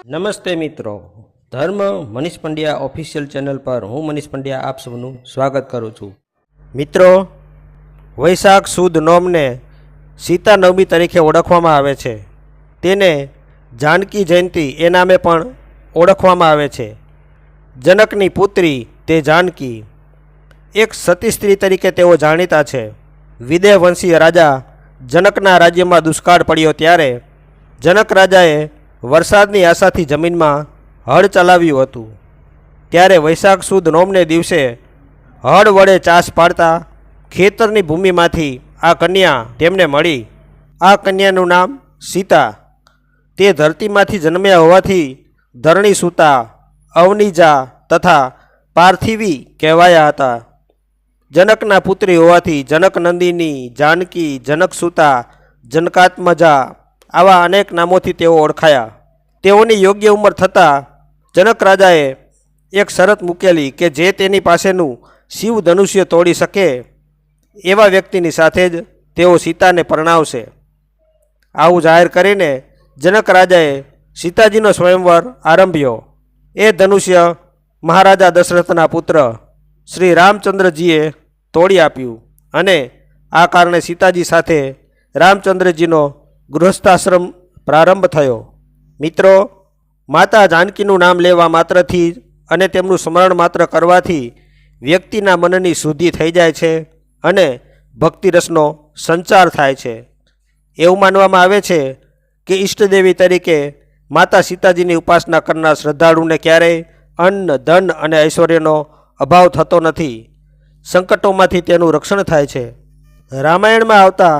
નમસ્તે મિત્રો, ધર્મ મનીષ પંડ્યા ઓફિશિયલ ચેનલ પર હું મનીષ પંડ્યા આપ સૌનું સ્વાગત કરું છું. મિત્રો, વૈશાખ સુદ નોમને સીતા નવમી તરીકે ઓળખવામાં આવે છે. તેને જાનકી જયંતી એ નામે પણ ઓળખવામાં આવે છે. જનકની પુત્રી તે જાનકી, એક સતી સ્ત્રી તરીકે તેઓ જાણીતા છે. વિદેહ વંશીય રાજા જનકના રાજ્યમાં દુષ્કાળ પડ્યો ત્યારે જનક રાજાએ વરસાદની આશાથી જમીનમાં હળ ચલાવ્યું હતું. ત્યારે વૈશાખ સુદ નોમને દિવસે હળ વડે ચાસ પાડતા ખેતરની ભૂમિમાંથી આ કન્યા તેમને મળી. આ કન્યાનું નામ સીતા. તે ધરતીમાંથી જન્મ્યા હોવાથી ધરણી સુતા, અવનીજા તથા પાર્થિવી કહેવાયા હતા. જનકના પુત્રી હોવાથી જનકનંદિની, જાનકી, જનકસુતા, જનકાત્મજા આવા અનેક નામોથી તેઓ ઓળખાયા. તેઓની યોગ્ય ઉંમર થતાં જનક રાજાએ એક શરત મૂકેલી કે જે તેની પાસેનું શિવ ધનુષ્ય તોડી શકે એવા વ્યક્તિની સાથે જ તેઓ સીતાને પરણાવશે. આવું જાહેર કરીને જનક રાજાએ સીતાજીનો સ્વયંવર આરંભ્યો. એ ધનુષ્ય મહારાજા દશરથના પુત્ર શ્રી રામચંદ્રજીએ તોડી આપ્યું અને આ કારણે સીતાજી સાથે રામચંદ્રજીનો ગૃહસ્થાશ્રમ પ્રારંભ થયો. મિત્રો, માતા જાનકીનું નામ લેવા માત્રથી અને તેમનું સ્મરણ માત્ર કરવાથી વ્યક્તિના મનની શુદ્ધિ થઈ જાય છે અને ભક્તિરસનો સંચાર થાય છે. એવું માનવામાં આવે છે કે ઈષ્ટદેવી તરીકે માતા સીતાજીની ઉપાસના કરનાર શ્રદ્ધાળુને ક્યારેય અન્ન, ધન અને ઐશ્વર્યનો અભાવ થતો નથી. સંકટોમાંથી તેનું રક્ષણ થાય છે. રામાયણમાં આવતા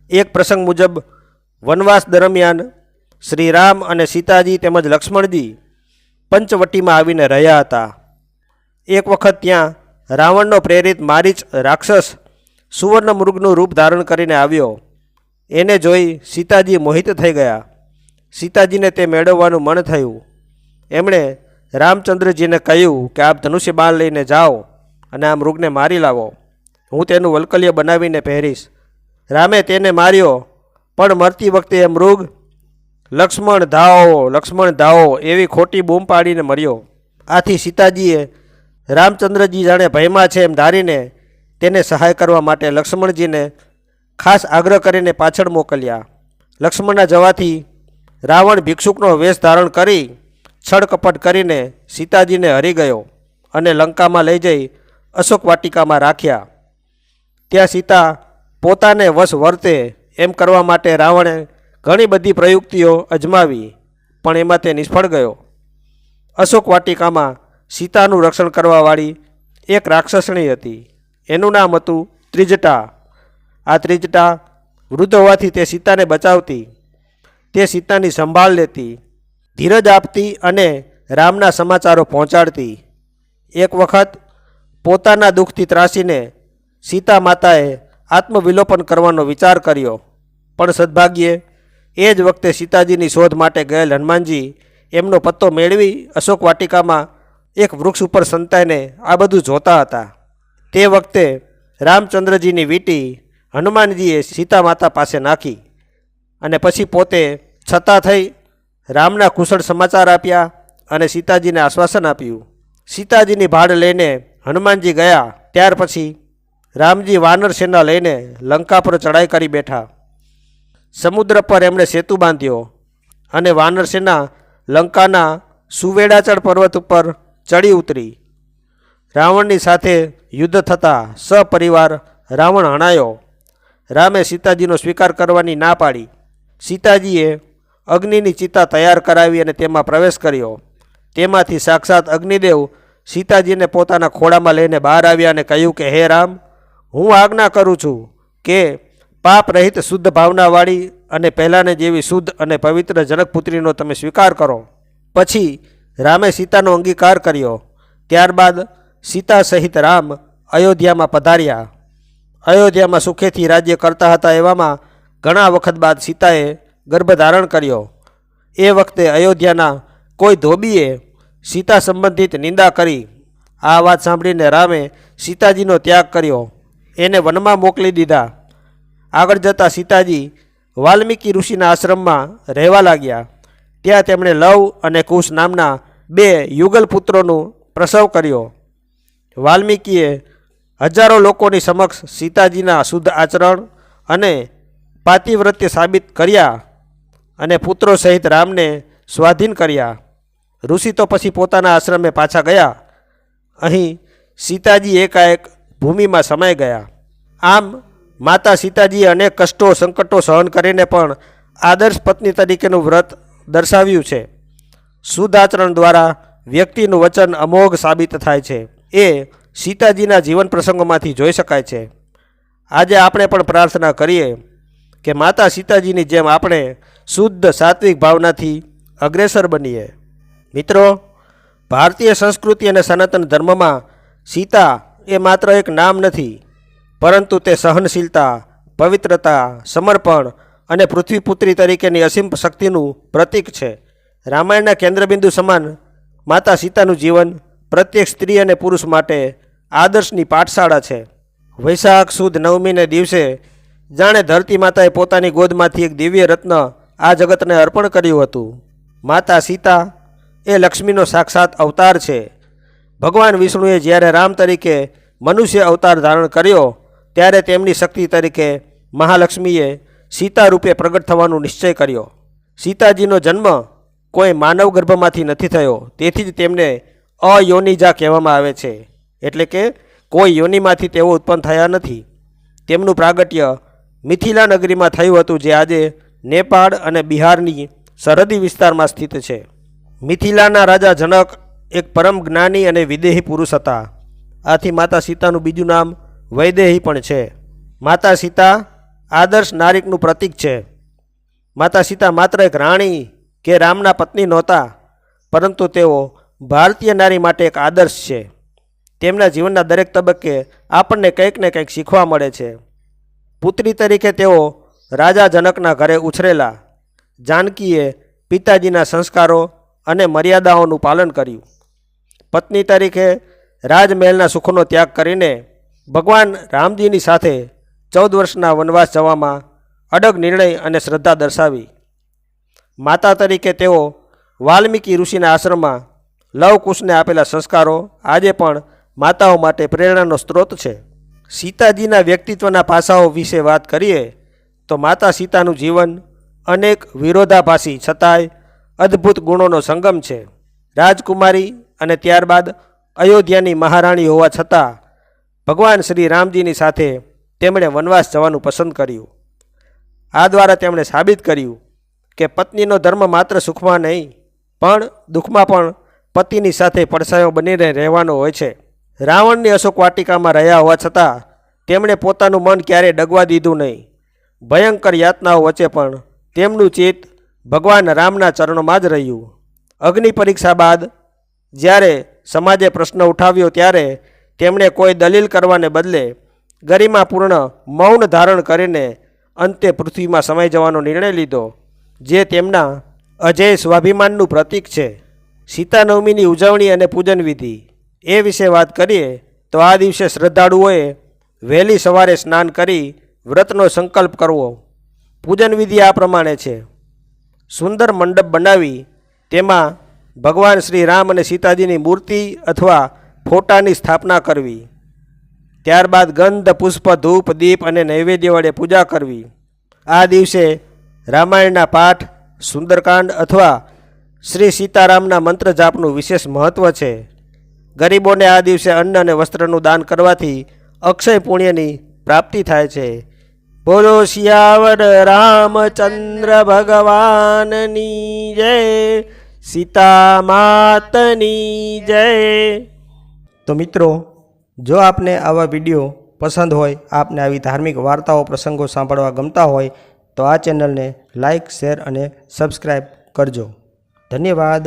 એક પ્રસંગ મુજબ વનવાસ દરમિયાન શ્રી રામ અને સીતાજી તેમજ લક્ષ્મણજી પંચવટીમાં આવીને રહ્યા હતા. એક વખત ત્યાં રાવણનો પ્રેરિત મારીચ રાક્ષસ સુવર્ણ મૃગનું રૂપ ધારણ કરીને આવ્યો. એને જોઈ સીતાજી મોહિત થઈ ગયા. સીતાજીને તે મેળવવાનું મન થયું. એમણે રામચંદ્રજીને કહ્યું કે આપ ધનુષ્ય બાણ લઈને જાઓ અને આ મૃગને મારી લાવો. હું તેનું વલ્કલ્ય બનાવીને પહેરીશ. રામે તેને માર્યો, પણ મરતી વખતે એ મૃગ લક્ષ્મણ ધાવો, લક્ષ્મણ ધાવો એવી ખોટી બૂમ પાડીને મર્યો. આથી સીતાજીએ રામચંદ્રજી જાણે ભયમાં છે એમ ધારીને તેને સહાય કરવા માટે લક્ષ્મણજીને ખાસ આગ્રહ કરીને પાછળ મોકલ્યા. લક્ષ્મણના જવાથી રાવણ ભિક્ષુકનો વેશ ધારણ કરી છળકપટ કરીને સીતાજીને હરી ગયો અને લંકામાં લઈ જઈ અશોક વાટિકામાં રાખ્યા. ત્યાં સીતા પોતાને વશ વર્તે એમ કરવા માટે રાવણે ઘણી બધી પ્રયુક્તિઓ અજમાવી, પણ એમાં તે નિષ્ફળ ગયો. અશોક વાટિકામાં સીતાનું રક્ષણ કરવાવાળી એક રાક્ષસણી હતી. એનું નામ હતું ત્રિજટા. આ ત્રિજટા વૃદ્ધ હોવાથી તે સીતાને બચાવતી, તે સીતાની સંભાળ લેતી, ધીરજ આપતી અને રામના સમાચારો પહોંચાડતી. એક વખત પોતાના દુઃખથી ત્રાસીને સીતા માતાએ આત્મવિલોપન કરવાનો વિચાર કર્યો, પણ સદભાગ્યે એ જ વખતે સીતાજીની શોધ માટે ગયેલ હનુમાનજી એમનો પત્તો મેળવી અશોક વાટિકામાં એક વૃક્ષ ઉપર સંતાઈને આ બધું જોતા હતા. તે વખતે રામચંદ્રજીની વીંટી હનુમાનજીએ સીતા માતા પાસે નાખી અને પછી પોતે છતાં થઈ રામના કુશળ સમાચાર આપ્યા અને સીતાજીને આશ્વાસન આપ્યું. સીતાજીની ભાડ લઈને હનુમાનજી ગયા. ત્યાર પછી રામજી વાનર સેના લઈને લંકા પર ચડાઈ કરી બેઠા. સમુદ્ર પર એમણે સેતુ બાંધ્યો અને વાનર સેના લંકાના સુવેડાચળ પર્વત ઉપર ચડી ઉતરી. રાવણની સાથે યુદ્ધ થતાં સપરિવાર રાવણ હણાયો. રામે સીતાજીનો સ્વીકાર કરવાની ના પાડી. સીતાજીએ અગ્નિની ચિતા તૈયાર કરાવી અને તેમાં પ્રવેશ કર્યો. તેમાંથી સાક્ષાત અગ્નિદેવ સીતાજીને પોતાના ખોળામાં લઈને બહાર આવ્યા અને કહ્યું કે હે રામ, હું આજ્ઞા કરું છું કે પાપ રહિત શુદ્ધ ભાવનાવાળી અને પહેલાંને જેવી શુદ્ધ અને પવિત્ર જનકપુત્રીનો તમે સ્વીકાર કરો. પછી રામે સીતાનો અંગીકાર કર્યો. ત્યારબાદ સીતા સહિત રામ અયોધ્યામાં પધાર્યા. અયોધ્યામાં સુખેથી રાજ્ય કરતા હતા. એવામાં ઘણા વખત બાદ સીતાએ ગર્ભ ધારણ કર્યો. એ વખતે અયોધ્યાના કોઈ ધોબીએ સીતા સંબંધિત નિંદા કરી. આ વાત સાંભળીને રામે સીતાજીનો ત્યાગ કર્યો, એને વનમાં મોકલી દીધા. આગળ જતાં સીતાજી વાલ્મીકી ઋષિના આશ્રમમાં રહેવા લાગ્યા. ત્યાં તેમણે લવ અને કુશ નામના 2 યુગલ પુત્રોનું પ્રસવ કર્યો. વાલ્મીકીએ હજારો લોકોની સમક્ષ સીતાજીના શુદ્ધ આચરણ અને પાતિવ્રત્ય સાબિત કર્યા અને પુત્રો સહિત રામને સ્વાધીન કર્યા. ઋષિ તો પછી પોતાના આશ્રમે પાછા ગયા. અહીં સીતાજી એકાએક ભૂમિમાં સમાઈ ગયા. આમ માતા સીતાજીએ અનેક કષ્ટો સંકટો સહન કરીને પણ આદર્શ પત્ની તરીકેનું વ્રત દર્શાવ્યું છે. શુદ્ધ આચરણ દ્વારા વ્યક્તિનું વચન અમોઘ સાબિત થાય છે. એ સીતાજીના જીવન પ્રસંગોમાંથી જોઈ શકાય છે. આજે આપણે પણ પ્રાર્થના કરીએ કે માતા સીતાજીની જેમ આપણે શુદ્ધ સાત્વિક ભાવનાથી અગ્રેસર બનીએ. મિત્રો, ભારતીય સંસ્કૃતિ અને સનાતન ધર્મમાં સીતા એ માત્ર એક નામ નથી, પરંતુ તે સહનશીલતા, પવિત્રતા, સમર્પણ અને પૃથ્વીપુત્રી તરીકેની અસીમ શક્તિનું પ્રતીક છે. રામાયણના કેન્દ્રબિંદુ સમાન માતા સીતાનું જીવન પ્રત્યેક સ્ત્રી અને પુરુષ માટે આદર્શની પાઠશાળા છે. વૈશાખ સુદ નવમીને દિવસે જાણે ધરતી માતાએ પોતાની ગોદમાંથી એક દિવ્ય રત્ન આ જગતને અર્પણ કર્યું હતું. માતા સીતા એ લક્ષ્મીનો સાક્ષાત અવતાર છે. ભગવાન વિષ્ણુએ જ્યારે રામ તરીકે મનુષ્ય અવતાર ધારણ કર્યો ત્યારે તેમની શક્તિ તરીકે મહાલક્ષ્મીએ સીતા રૂપે પ્રગટ થવાનો નિશ્ચય કર્યો. સીતાજીનો જન્મ કોઈ માનવ ગર્ભમાંથી નથી થયો, તેથી જ તેમને અયોનિજા કહેવામાં આવે છે. એટલે કે કોઈ યોનિમાંથી તેઓ ઉત્પન્ન થયા નથી. તેમનું પ્રાગટ્ય મિથિલા નગરીમાં થયું હતું, જે આજે નેપાળ અને બિહારની સરહદી વિસ્તારમાં સ્થિત છે. મિથિલાના રાજા જનક એક પરમ જ્ઞાની અને વિદેહી પુરુષ હતા. આથી માતા સીતાનું બીજું નામ વૈદેહી પણ છે. માતા સીતા આદર્શ નારીકનું પ્રતીક છે. માતા સીતા માત્ર એક રાણી કે રામના પત્ની નહોતા, પરંતુ તેઓ ભારતીય નારી માટે એક આદર્શ છે. તેમના જીવનના દરેક તબક્કે આપણને કંઈક ને કંઈક શીખવા મળે છે. પુત્રી તરીકે તેઓ રાજા જનકના ઘરે ઉછરેલા. જાનકીએ પિતાજીના સંસ્કારો અને મર્યાદાઓનું પાલન કર્યું. પત્ની તરીકે રાજમહેલના સુખોનો ત્યાગ કરીને ભગવાન રામજીની સાથે 14 વર્ષના વનવાસ જવામાં અડગ નિર્ણય અને શ્રદ્ધા દર્શાવી. માતા તરીકે તેઓ વાલ્મીકી ઋષિના આશ્રમમાં લવકુશને આપેલા સંસ્કારો આજે પણ માતાઓ માટે પ્રેરણાનો સ્ત્રોત છે. સીતાજીના વ્યક્તિત્વના પાસાઓ વિશે વાત કરીએ તો માતા સીતાનું જીવન અનેક વિરોધાભાસી છતાંય અદ્ભુત ગુણોનો સંગમ છે. રાજકુમારી અને ત્યારબાદ અયોધ્યાની મહારાણી હોવા છતાં ભગવાન શ્રી રામજીની સાથે તેમણે વનવાસ જવાનું પસંદ કર્યું. આ દ્વારા તેમણે સાબિત કર્યું કે પત્નીનો ધર્મ માત્ર સુખમાં નહીં પણ દુઃખમાં પણ પતિની સાથે પડછાયો બનીને રહેવાનો હોય છે. રાવણની અશોક વાટિકામાં રહ્યા હોવા છતાં તેમણે પોતાનું મન ક્યારેય ડગવા દીધું નહીં. ભયંકર યાતનાઓ વચ્ચે પણ તેમનું ચિત્ત ભગવાન રામના ચરણોમાં જ રહ્યું. અગ્નિ પરીક્ષા બાદ જ્યારે સમાજે પ્રશ્ન ઉઠાવ્યો ત્યારે તેમણે કોઈ દલીલ કરવાને બદલે ગરિમાપૂર્ણ મૌન ધારણ કરીને અંતે પૃથ્વીમાં સમાઈ જવાનો નિર્ણય લીધો, જે તેમના અજેય સ્વાભિમાનનું પ્રતીક છે. સીતા નવમીની ઉજવણી અને પૂજન વિધિ એ વિશે વાત કરીએ તો આ દિવસે શ્રદ્ધાળુઓએ વહેલી સવારે સ્નાન કરી વ્રતનો સંકલ્પ કરવો. પૂજન વિધિ આ પ્રમાણે છે. સુંદર મંડપ બનાવી તેમાં ભગવાન શ્રી રામ અને સીતાજીની મૂર્તિ અથવા ફોટાની સ્થાપના કરવી. ત્યારબાદ ગંધ, પુષ્પ, ધૂપ, દીપ અને નૈવેદ્ય વડે પૂજા કરવી. આ દિવસે રામાયણના પાઠ, સુંદરકાંડ અથવા શ્રી સીતારામના મંત્ર જાપનું વિશેષ મહત્ત્વ છે. ગરીબોને આ દિવસે અન્ન અને વસ્ત્રનું દાન કરવાથી અક્ષય પુણ્યની પ્રાપ્તિ થાય છે. બોલો શિયાવર રામચંદ્ર ભગવાનની જય, સીતા માતની જય. તો મિત્રો, જો આપને આવા વિડીયો પસંદ હોય, આપને આવી ધાર્મિક વાર્તાઓ પ્રસંગો સાંભળવા ગમતા હોય તો આ ચેનલને લાઈક, શેર અને સબસ્ક્રાઈબ કરજો. ધન્યવાદ.